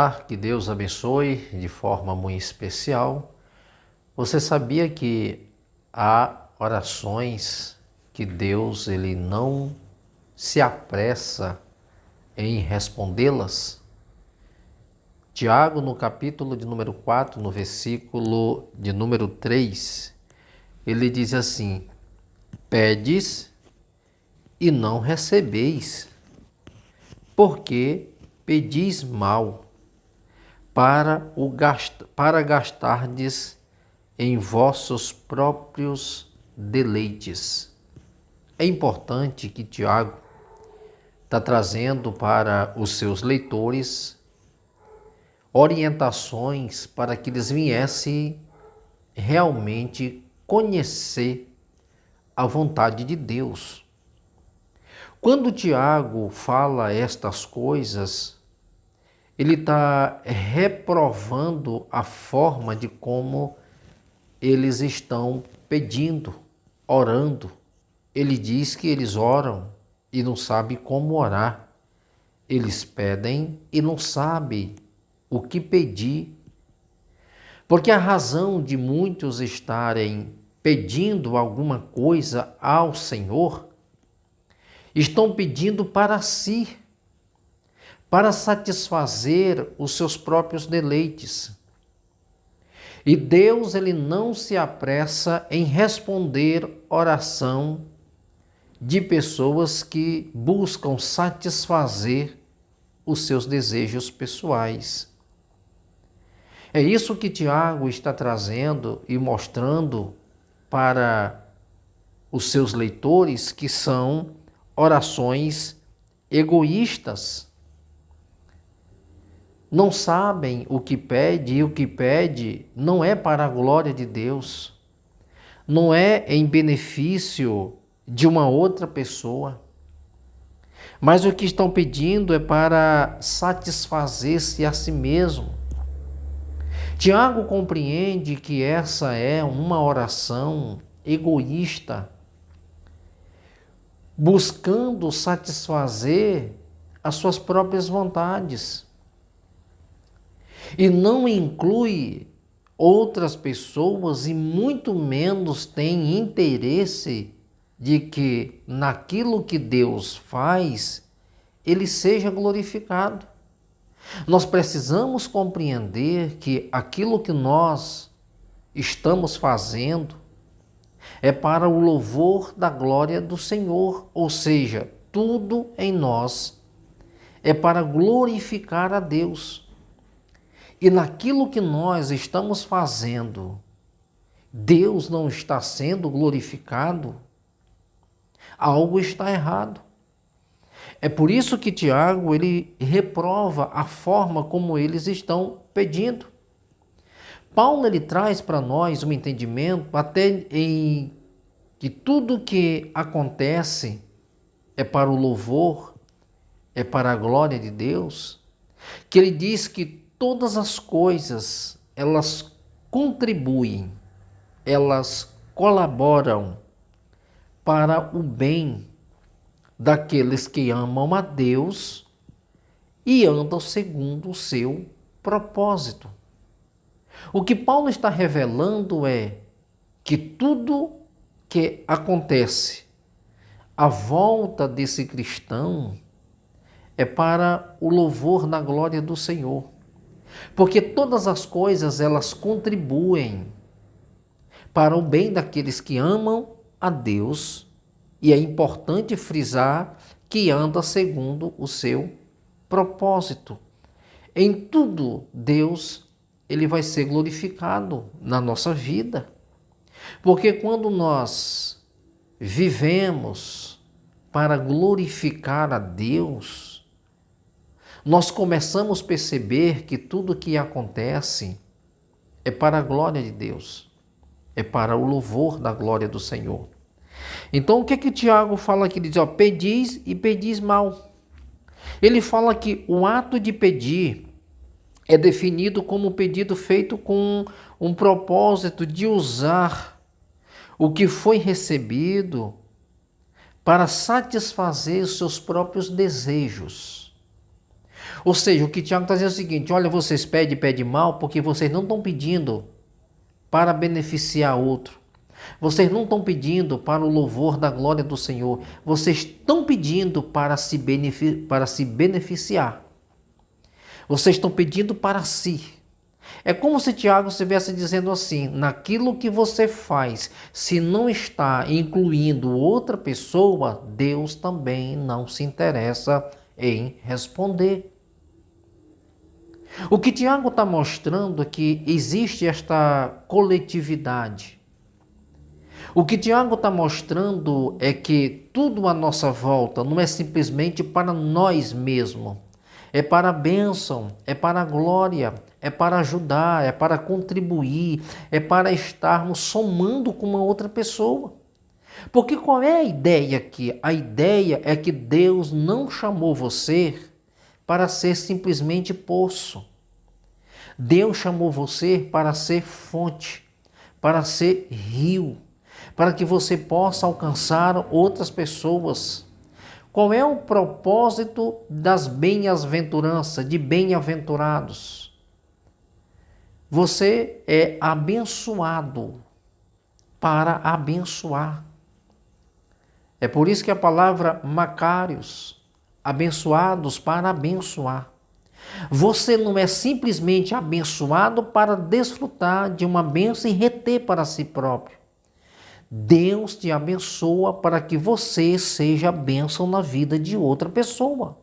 Olá, que Deus abençoe de forma muito especial. Você sabia que há orações que Deus ele não se apressa em respondê-las? Tiago, no capítulo de número 4, no versículo de número 3, ele diz assim: pedes e não recebeis, porque pedis mal, para gastardes em vossos próprios deleites. É importante que Tiago está trazendo para os seus leitores orientações para que eles viessem realmente conhecer a vontade de Deus. Quando Tiago fala estas coisas, ele está reprovando a forma de como eles estão pedindo, orando. Ele diz que eles oram e não sabem como orar. Eles pedem e não sabem o que pedir. Porque a razão de muitos estarem pedindo alguma coisa ao Senhor, estão pedindo para si, para satisfazer os seus próprios deleites. E Deus ele não se apressa em responder oração de pessoas que buscam satisfazer os seus desejos pessoais. É isso que Tiago está trazendo e mostrando para os seus leitores, que são orações egoístas. Não sabem o que pede, e o que pede não é para a glória de Deus, não é em benefício de uma outra pessoa, mas o que estão pedindo é para satisfazer-se a si mesmo. Tiago compreende que essa é uma oração egoísta, buscando satisfazer as suas próprias vontades. E não inclui outras pessoas e muito menos tem interesse de que naquilo que Deus faz, ele seja glorificado. Nós precisamos compreender que aquilo que nós estamos fazendo é para o louvor da glória do Senhor, ou seja, tudo em nós é para glorificar a Deus. E naquilo que nós estamos fazendo, Deus não está sendo glorificado, algo está errado. É por isso que Tiago ele reprova a forma como eles estão pedindo. Paulo ele traz para nós um entendimento até em que tudo que acontece é para o louvor, é para a glória de Deus, que ele diz que todas as coisas, elas contribuem, elas colaboram para o bem daqueles que amam a Deus e andam segundo o seu propósito. O que Paulo está revelando é que tudo que acontece à volta desse cristão é para o louvor na glória do Senhor. Porque todas as coisas elas contribuem para o bem daqueles que amam a Deus, e é importante frisar que anda segundo o seu propósito. Em tudo, Deus ele vai ser glorificado na nossa vida. Porque quando nós vivemos para glorificar a Deus, nós começamos a perceber que tudo que acontece é para a glória de Deus, é para o louvor da glória do Senhor. Então o que Tiago fala aqui? Ele diz, pedis e pedis mal. Ele fala que o ato de pedir é definido como um pedido feito com um propósito de usar o que foi recebido para satisfazer seus próprios desejos. Ou seja, o que Tiago está dizendo é o seguinte: olha, vocês pedem mal porque vocês não estão pedindo para beneficiar outro. Vocês não estão pedindo para o louvor da glória do Senhor. Vocês estão pedindo para se beneficiar. Vocês estão pedindo para si. É como se Tiago estivesse dizendo assim: naquilo que você faz, se não está incluindo outra pessoa, Deus também não se interessa em responder. O que Tiago está mostrando é que existe esta coletividade. O que Tiago está mostrando é que tudo à nossa volta não é simplesmente para nós mesmos. É para a bênção, é para a glória, é para ajudar, é para contribuir, é para estarmos somando com uma outra pessoa. Porque qual é a ideia aqui? A ideia é que Deus não chamou você para ser simplesmente poço. Deus chamou você para ser fonte, para ser rio, para que você possa alcançar outras pessoas. Qual é o propósito das bem-aventuranças, de bem-aventurados? Você é abençoado para abençoar. É por isso que a palavra Macários, abençoados para abençoar. Você não é simplesmente abençoado para desfrutar de uma bênção e reter para si próprio. Deus te abençoa para que você seja bênção na vida de outra pessoa.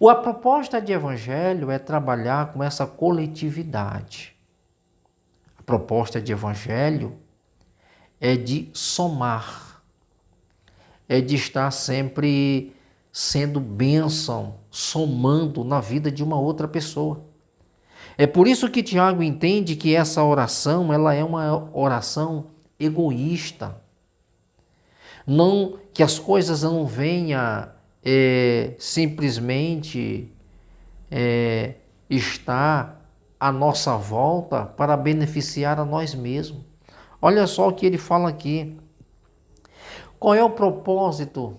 A proposta de evangelho é trabalhar com essa coletividade. A proposta de evangelho é de somar, é de estar sempre sendo bênção, somando na vida de uma outra pessoa. É por isso que Tiago entende que essa oração, ela é uma oração egoísta. Não que as coisas não venham simplesmente estar à nossa volta para beneficiar a nós mesmos. Olha só o que ele fala aqui. Qual é o propósito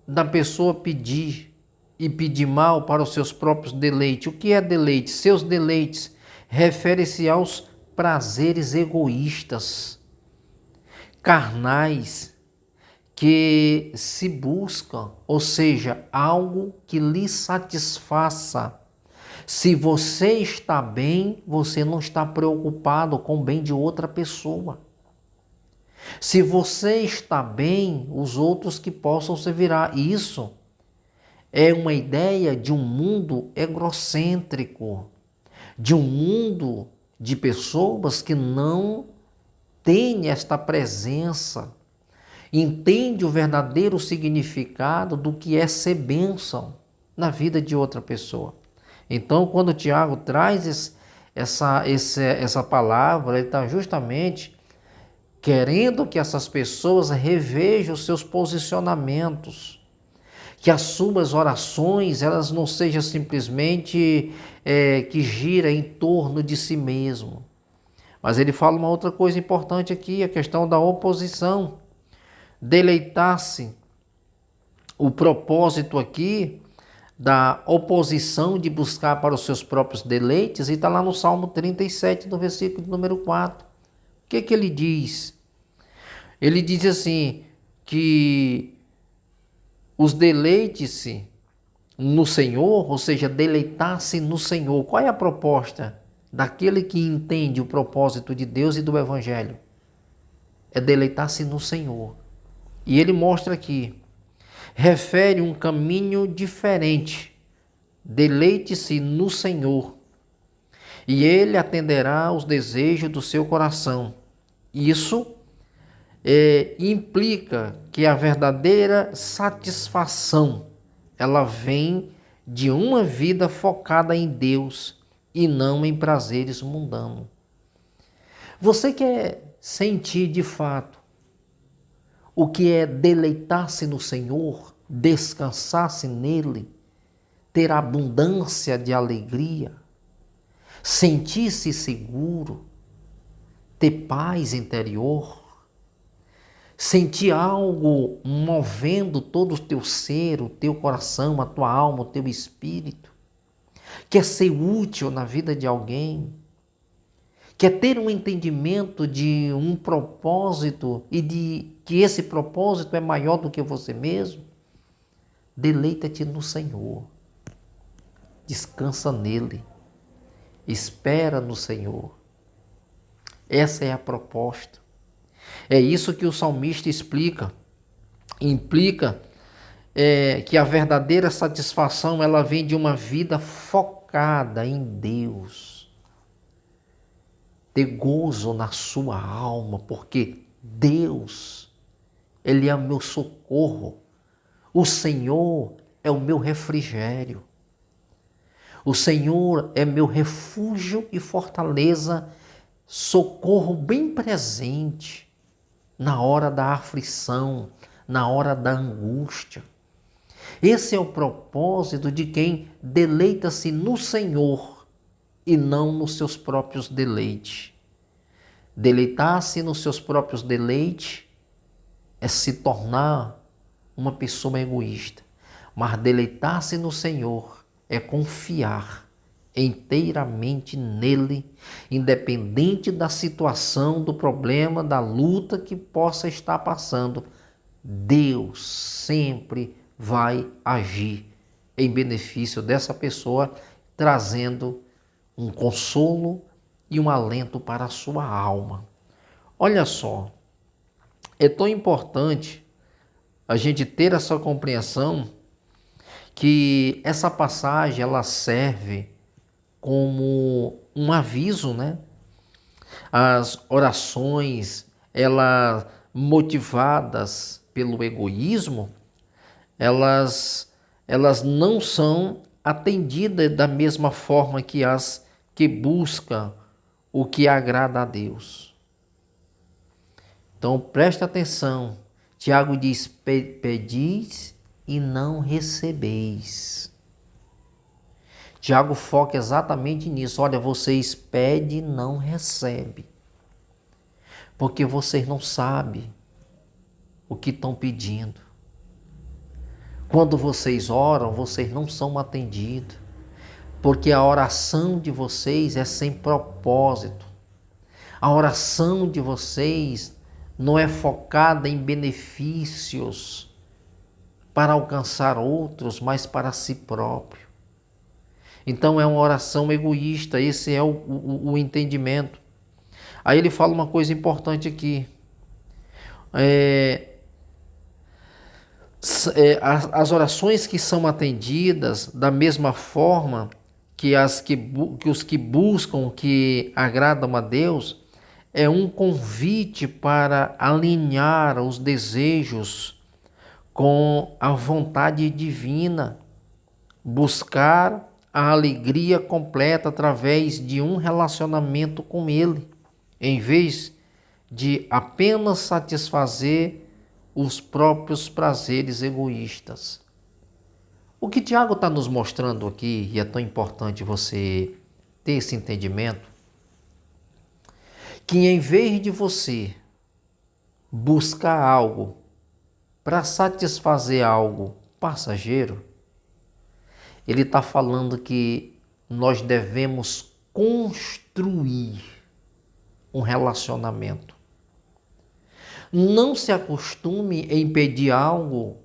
da pessoa pedir e pedir mal para os seus próprios deleites? O que é deleite? Seus deleites refere-se aos prazeres egoístas, carnais, que se buscam, ou seja, algo que lhe satisfaça. Se você está bem, você não está preocupado com o bem de outra pessoa. Se você está bem, os outros que possam se virar. Isso é uma ideia de um mundo egocêntrico, de um mundo de pessoas que não têm esta presença, entende o verdadeiro significado do que é ser bênção na vida de outra pessoa. Então, quando o Tiago traz essa palavra, ele está justamente querendo que essas pessoas revejam os seus posicionamentos, que as suas orações elas não sejam simplesmente que gira em torno de si mesmo. Mas ele fala uma outra coisa importante aqui, a questão da oposição. Deleitar-se, o propósito aqui da oposição de buscar para os seus próprios deleites, e está lá no Salmo 37, no versículo número 4. O que ele diz? Ele diz assim, que os deleite-se no Senhor, ou seja, deleitar-se no Senhor. Qual é a proposta daquele que entende o propósito de Deus e do Evangelho? É deleitar-se no Senhor. E ele mostra aqui, refere um caminho diferente. Deleite-se no Senhor, e Ele atenderá aos desejos do seu coração. Isso implica que a verdadeira satisfação, ela vem de uma vida focada em Deus e não em prazeres mundanos. Você quer sentir de fato o que é deleitar-se no Senhor, descansar-se nele, ter abundância de alegria, sentir-se seguro, ter paz interior, sentir algo movendo todo o teu ser, o teu coração, a tua alma, o teu espírito? quer ser útil na vida de alguém, quer ter um entendimento de um propósito e de que esse propósito é maior do que você mesmo, deleita-te no Senhor, descansa nele, espera no Senhor. Essa é a proposta. É isso que o salmista explica. Implica que a verdadeira satisfação ela vem de uma vida focada em Deus. Ter gozo na sua alma, porque Deus, Ele é o meu socorro. O Senhor é o meu refrigério. O Senhor é meu refúgio e fortaleza, socorro bem presente na hora da aflição, na hora da angústia. Esse é o propósito de quem deleita-se no Senhor e não nos seus próprios deleites. Deleitar-se nos seus próprios deleites é se tornar uma pessoa egoísta. Mas deleitar-se no Senhor é confiar inteiramente nele, independente da situação, do problema, da luta que possa estar passando. Deus sempre vai agir em benefício dessa pessoa, trazendo um consolo e um alento para a sua alma. Olha só, é tão importante a gente ter essa compreensão que essa passagem ela serve como um aviso, né? As orações, elas motivadas pelo egoísmo, elas não são atendidas da mesma forma que as que buscam o que agrada a Deus. Então presta atenção, Tiago diz, pedis e não recebeis. Tiago foca exatamente nisso. Olha, vocês pedem e não recebem. Porque vocês não sabem o que estão pedindo. Quando vocês oram, vocês não são atendidos. Porque a oração de vocês é sem propósito. A oração de vocês não é focada em benefícios para alcançar outros, mas para si próprio. Então é uma oração egoísta, esse é o entendimento. Aí ele fala uma coisa importante aqui. As orações que são atendidas da mesma forma que os que buscam, que agradam a Deus, é um convite para alinhar os desejos com a vontade divina, buscar a alegria completa através de um relacionamento com Ele, em vez de apenas satisfazer os próprios prazeres egoístas. O que Tiago está nos mostrando aqui, e é tão importante você ter esse entendimento, que em vez de você buscar algo para satisfazer algo passageiro, ele está falando que nós devemos construir um relacionamento. Não se acostume em pedir algo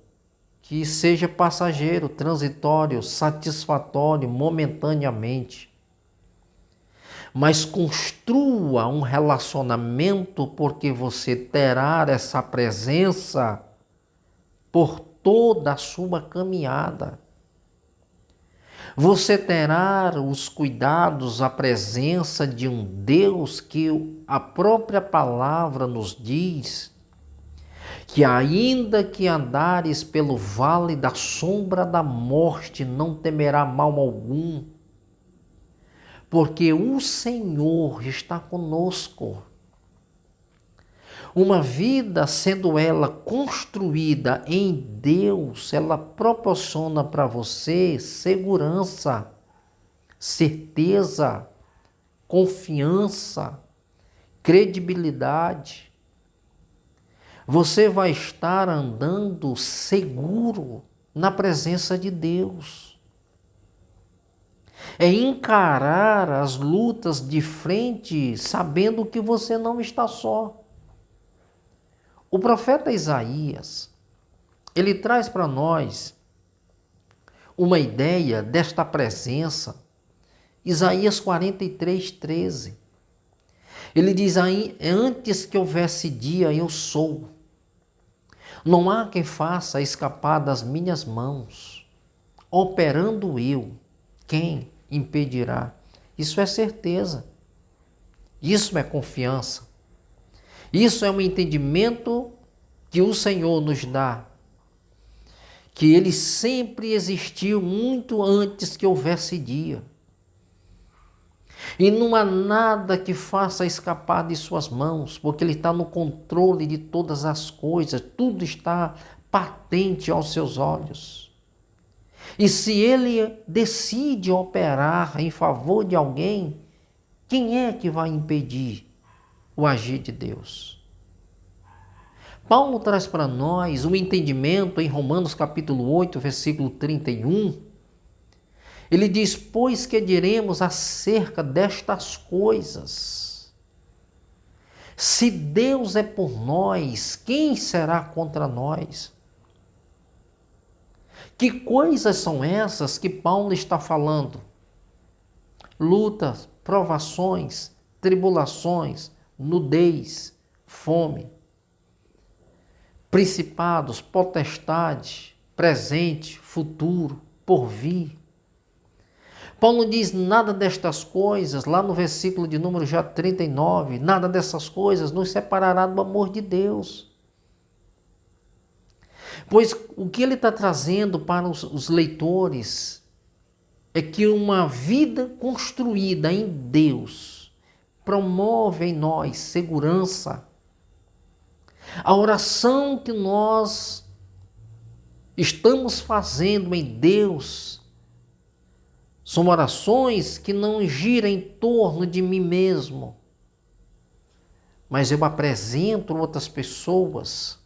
que seja passageiro, transitório, satisfatório, momentaneamente. Mas construa um relacionamento, porque você terá essa presença por toda a sua caminhada. Você terá os cuidados, a presença de um Deus que a própria palavra nos diz que ainda que andares pelo vale da sombra da morte, não temerá mal algum, porque o Senhor está conosco. Uma vida, sendo ela construída em Deus, ela proporciona para você segurança, certeza, confiança, credibilidade. Você vai estar andando seguro na presença de Deus. É encarar as lutas de frente, sabendo que você não está só. O profeta Isaías, ele traz para nós uma ideia desta presença. Isaías 43:13. Ele diz aí: antes que houvesse dia, eu sou. Não há quem faça escapar das minhas mãos. Operando eu, quem impedirá? Isso é certeza. Isso é confiança. Isso é um entendimento que o Senhor nos dá. Que Ele sempre existiu muito antes que houvesse dia. E não há nada que faça escapar de suas mãos, porque Ele está no controle de todas as coisas, tudo está patente aos seus olhos. E se Ele decide operar em favor de alguém, quem é que vai impedir o agir de Deus? Paulo traz para nós um entendimento em Romanos capítulo 8, versículo 31. Ele diz: pois que diremos acerca destas coisas? Se Deus é por nós, quem será contra nós? Que coisas são essas que Paulo está falando? Lutas, provações, tribulações, nudez, fome, principados, potestade, presente, futuro, porvir. Paulo diz: nada destas coisas, lá no versículo de número já 39, nada dessas coisas nos separará do amor de Deus. Pois o que ele está trazendo para os leitores é que uma vida construída em Deus promove em nós segurança. A oração que nós estamos fazendo em Deus são orações que não giram em torno de mim mesmo, mas eu apresento outras pessoas.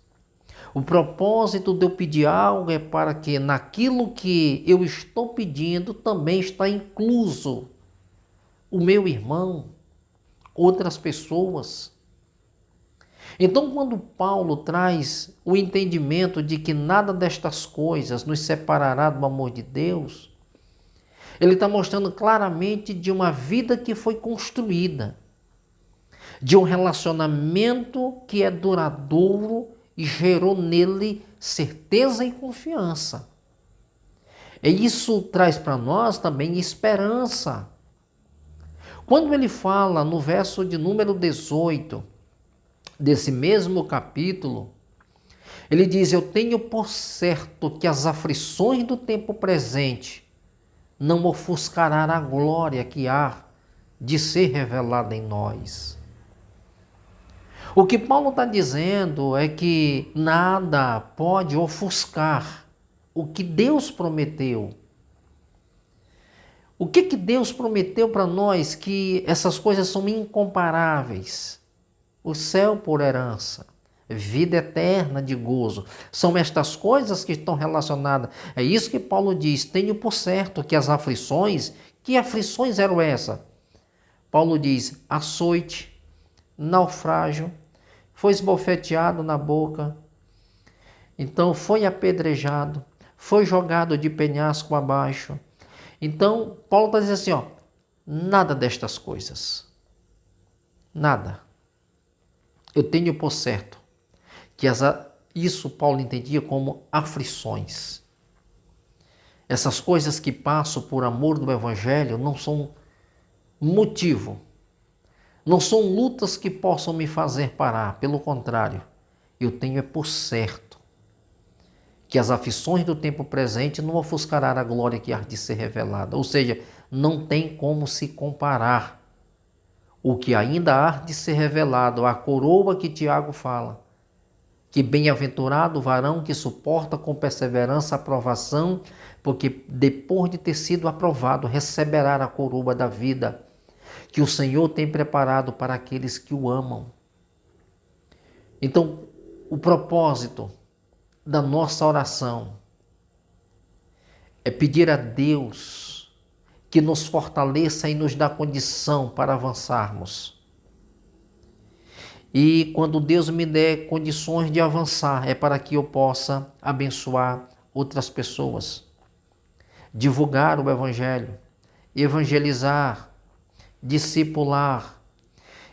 O propósito de eu pedir algo é para que naquilo que eu estou pedindo também está incluso o meu irmão, outras pessoas. Então, quando Paulo traz o entendimento de que nada destas coisas nos separará do amor de Deus, ele está mostrando claramente de uma vida que foi construída, de um relacionamento que é duradouro e gerou nele certeza e confiança. E isso traz para nós também esperança. Quando ele fala no verso de número 18, desse mesmo capítulo, ele diz: eu tenho por certo que as aflições do tempo presente não ofuscará a glória que há de ser revelada em nós. O que Paulo está dizendo é que nada pode ofuscar o que Deus prometeu. O que Deus prometeu para nós? Que essas coisas são incomparáveis. O céu por herança, vida eterna de gozo. São estas coisas que estão relacionadas. É isso que Paulo diz: tenho por certo que as aflições, que aflições eram essas? Paulo diz: açoite, naufrágio, foi esbofeteado na boca, então foi apedrejado, foi jogado de penhasco abaixo. Então, Paulo está dizendo assim, nada destas coisas, nada. Eu tenho por certo que isso Paulo entendia como aflições. Essas coisas que passo por amor do Evangelho não são motivo, não são lutas que possam me fazer parar. Pelo contrário, eu tenho por certo que as aflições do tempo presente não ofuscará a glória que há de ser revelada. Ou seja, não tem como se comparar o que ainda há de ser revelado, a coroa que Tiago fala, que bem-aventurado o varão que suporta com perseverança a aprovação, porque depois de ter sido aprovado, receberá a coroa da vida, que o Senhor tem preparado para aqueles que o amam. Então, o propósito da nossa oração é pedir a Deus que nos fortaleça e nos dá condição para avançarmos. E quando Deus me der condições de avançar, é para que eu possa abençoar outras pessoas, divulgar o Evangelho, evangelizar, discipular,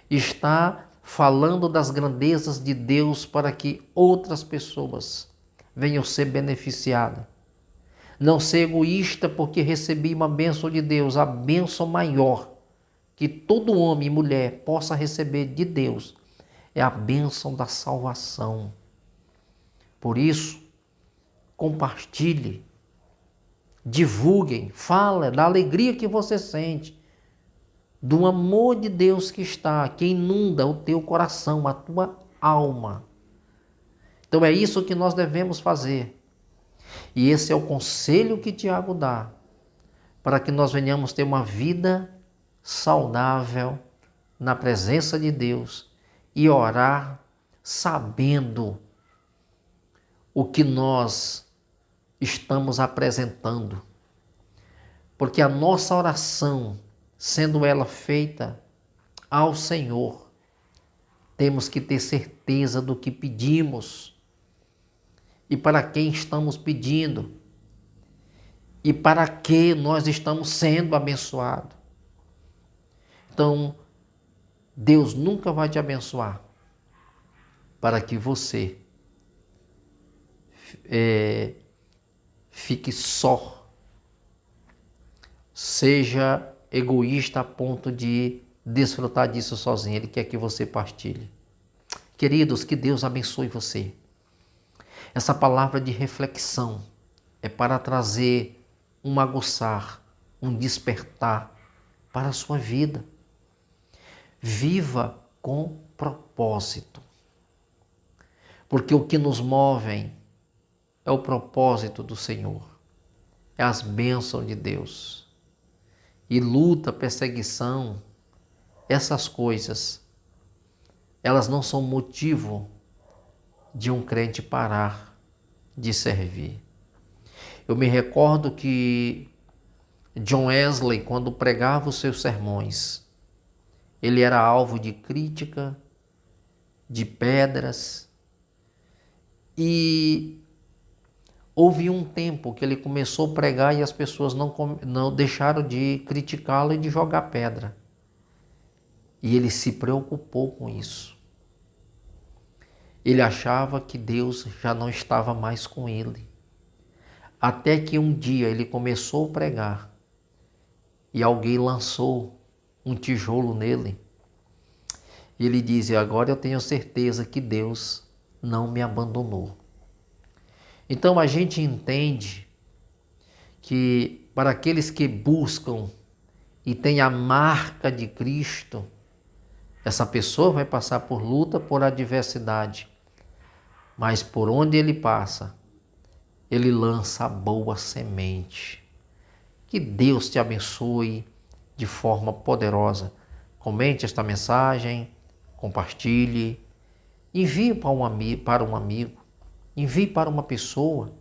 estar falando das grandezas de Deus para que outras pessoas venham ser beneficiadas. Não ser egoísta porque recebi uma bênção de Deus, a bênção maior que todo homem e mulher possa receber de Deus é a bênção da salvação. Por isso, compartilhe, divulguem, fale da alegria que você sente, do amor de Deus que inunda o teu coração, a tua alma. Então é isso que nós devemos fazer. E esse é o conselho que Tiago dá, para que nós venhamos ter uma vida saudável na presença de Deus e orar sabendo o que nós estamos apresentando. Porque a nossa oração, sendo ela feita ao Senhor, temos que ter certeza do que pedimos e para quem estamos pedindo e para que nós estamos sendo abençoados. Então, Deus nunca vai te abençoar para que você fique só, seja egoísta a ponto de desfrutar disso sozinho. Ele quer que você partilhe. Queridos, que Deus abençoe você. Essa palavra de reflexão é para trazer um aguçar, um despertar para a sua vida. Viva com propósito. Porque o que nos move é o propósito do Senhor, é as bênçãos de Deus. E luta, perseguição, essas coisas, elas não são motivo de um crente parar de servir. Eu me recordo que John Wesley, quando pregava os seus sermões, ele era alvo de crítica, de pedras, e houve um tempo que ele começou a pregar e as pessoas não deixaram de criticá-lo e de jogar pedra. E ele se preocupou com isso. Ele achava que Deus já não estava mais com ele. Até que um dia ele começou a pregar e alguém lançou um tijolo nele. E ele dizia: agora eu tenho certeza que Deus não me abandonou. Então a gente entende que para aqueles que buscam e têm a marca de Cristo, essa pessoa vai passar por luta, por adversidade, mas por onde ele passa, ele lança a boa semente. Que Deus te abençoe de forma poderosa. Comente esta mensagem, compartilhe, envie para um amigo, envie para uma pessoa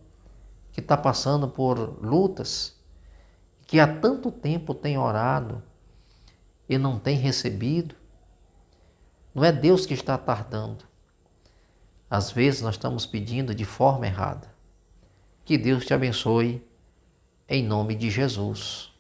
que está passando por lutas, que há tanto tempo tem orado e não tem recebido. Não é Deus que está tardando. Às vezes nós estamos pedindo de forma errada. Que Deus te abençoe, em nome de Jesus.